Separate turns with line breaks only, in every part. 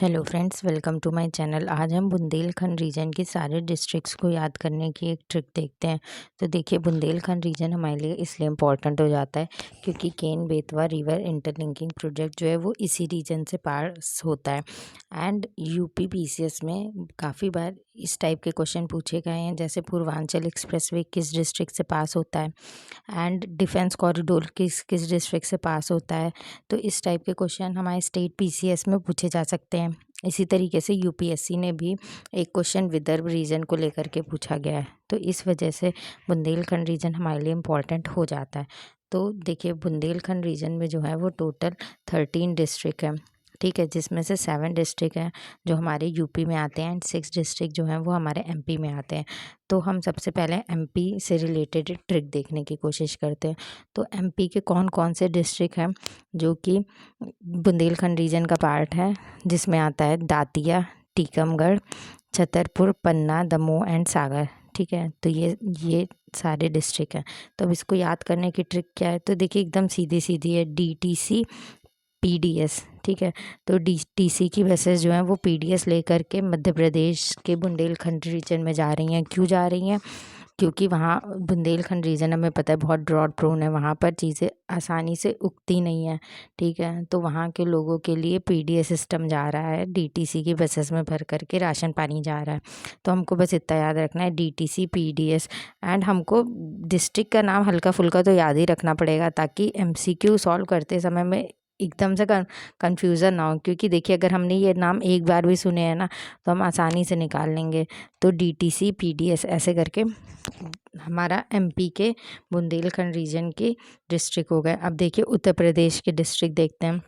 Hello friends, welcome to my channel. आज हम Bundelkhand reason के सारे डिस्ट्रिक्ट्स को याद करने की एक ट्रिक देखते हैं। तो देखिए, बुंदेलखंड रीजन हमारे लिए इसलिए इम्पॉर्टेंट हो जाता है क्योंकि Ken Betwa river interlinking project जो है वो इसी रीजन से पास होता है। एंड यूपी पीसीएस में काफ़ी बार इस टाइप के क्वेश्चन पूछे गए हैं, जैसे पूर्वांचल एक्सप्रेसवे किस डिस्ट्रिक्ट से पास होता है एंड डिफेंस कॉरिडोर किस किस डिस्ट्रिक्ट से पास होता है। तो इस टाइप के क्वेश्चन हमारे स्टेट पीसीएस में पूछे जा सकते हैं। इसी तरीके से यूपीएससी ने भी एक क्वेश्चन विदर्भ रीजन को लेकर के पूछा गया है। तो इस वजह से बुंदेलखंड रीजन हमारे लिए इम्पॉर्टेंट हो जाता है। तो देखिए, बुंदेलखंड रीजन में जो है वो टोटल 13 डिस्ट्रिक्ट है, ठीक है, जिसमें से 7 डिस्ट्रिक्ट हैं जो हमारे यूपी में आते हैं एंड 6 डिस्ट्रिक्ट जो हैं वो हमारे एमपी में आते हैं। तो हम सबसे पहले एमपी से रिलेटेड एक ट्रिक देखने की कोशिश करते हैं। तो एमपी के कौन कौन से डिस्ट्रिक्ट हैं जो कि बुंदेलखंड रीजन का पार्ट है, जिसमें आता है दातिया, टीकमगढ़, छतरपुर, पन्ना, दमोह एंड सागर। ठीक है, तो ये सारे डिस्ट्रिक्ट हैं। तो अब इसको याद करने की ट्रिक क्या है? तो देखिए, एकदम सीधी सीधी है, डीटीसी पीडीएस। ठीक है, तो डीटीसी की बसेस जो हैं वो पीडीएस लेकर के मध्य प्रदेश के बुंदेलखंड रीजन में जा रही हैं। क्यों जा रही हैं? क्योंकि वहाँ बुंदेलखंड रीजन हमें पता है बहुत ड्रॉट प्रोन है, वहाँ पर चीज़ें आसानी से उगती नहीं हैं। ठीक है, तो वहाँ के लोगों के लिए पीडीएस सिस्टम जा रहा है, डीटीसी की बसेस में भर करके राशन पानी जा रहा है। तो हमको बस इतना याद रखना है, डीटीसी पीडीएस। एंड हमको डिस्ट्रिक्ट का नाम हल्का फुल्का तो याद ही रखना पड़ेगा, ताकि एमसीक्यू सॉल्व करते समय में एकदम से कन्फ्यूज़न ना हो। क्योंकि देखिए, अगर हमने ये नाम एक बार भी सुने हैं ना, तो हम आसानी से निकाल लेंगे। तो डीटीसी पीडीएस ऐसे करके हमारा एमपी के बुंदेलखंड रीजन के डिस्ट्रिक्ट हो गए। अब देखिए, उत्तर प्रदेश के डिस्ट्रिक्ट देखते हैं।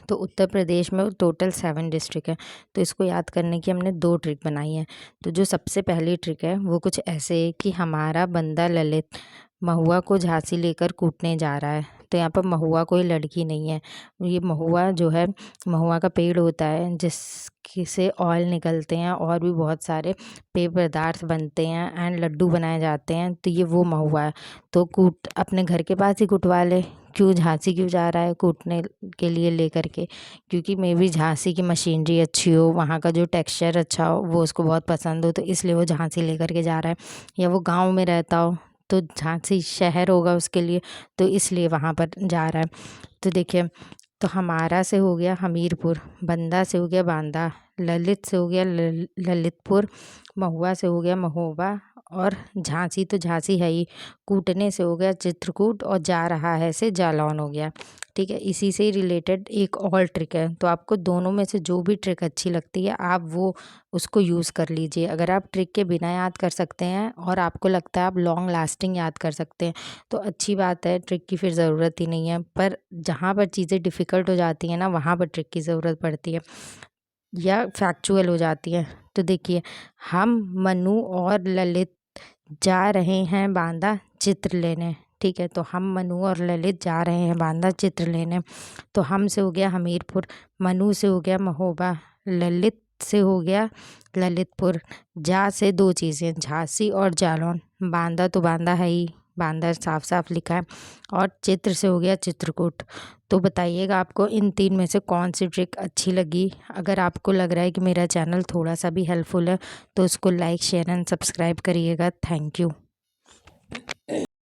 तो उत्तर प्रदेश में टोटल 7 डिस्ट्रिक्ट है। तो इसको याद करने की हमने 2 ट्रिक बनाई है। तो जो सबसे पहली ट्रिक है वो कुछ ऐसे है कि हमारा बंदा ललित महुआ को झांसी लेकर कूटने जा रहा है। तो यहाँ पर महुआ कोई लड़की नहीं है। ये महुआ जो है, महुआ का पेड़ होता है जिससे ऑयल निकलते हैं और भी बहुत सारे पेय पदार्थ बनते हैं एंड लड्डू बनाए जाते हैं। तो ये वो महुआ है। तो कूट अपने घर के पास ही कुटवा ले। क्यों झांसी क्यों जा रहा है कूटने के लिए लेकर के? क्योंकि मे बी झांसी की मशीनरी अच्छी हो, वहाँ का जो टेक्सचर अच्छा हो, वो उसको बहुत पसंद हो, तो इसलिए वो झांसी लेकर के जा रहा है। या वो गांव में रहता हो तो झांसी शहर होगा उसके लिए, तो इसलिए वहाँ पर जा रहा है। तो देखिए, तो हमारा से हो गया हमीरपुर, बंदा से हो गया बांदा, ललित से हो गया ललितपुर, महुआ से हो गया महोबा, और झांसी तो झांसी है ही, कूटने से हो गया चित्रकूट, और जा रहा है से जालौन हो गया। ठीक है, इसी से ही रिलेटेड एक और ट्रिक है। तो आपको दोनों में से जो भी ट्रिक अच्छी लगती है आप वो उसको यूज़ कर लीजिए। अगर आप ट्रिक के बिना याद कर सकते हैं और आपको लगता है आप लॉन्ग लास्टिंग याद कर सकते हैं, तो अच्छी बात है, ट्रिक की फिर ज़रूरत ही नहीं है। पर जहाँ पर चीज़ें डिफ़िकल्ट हो जाती हैं ना, वहाँ पर ट्रिक की ज़रूरत पड़ती है या फैक्चुअल हो जाती है। तो देखिए, हम मनु और ललित जा रहे हैं बांदा चित्र लेने। ठीक है, तो हम मनु और ललित जा रहे हैं बांदा चित्र लेने। तो हम से हो गया हमीरपुर, मनु से हो गया महोबा, ललित से हो गया ललितपुर, जा से 2 चीज़ें झांसी और जालौन, बांदा तो बांदा है ही, बांदा साफ साफ लिखा है, और चित्र से हो गया चित्रकूट। तो बताइएगा आपको इन 3 में से कौन सी ट्रिक अच्छी लगी। अगर आपको लग रहा है कि मेरा चैनल थोड़ा सा भी हेल्पफुल है तो उसको लाइक शेयर एंड सब्सक्राइब करिएगा। Thank you.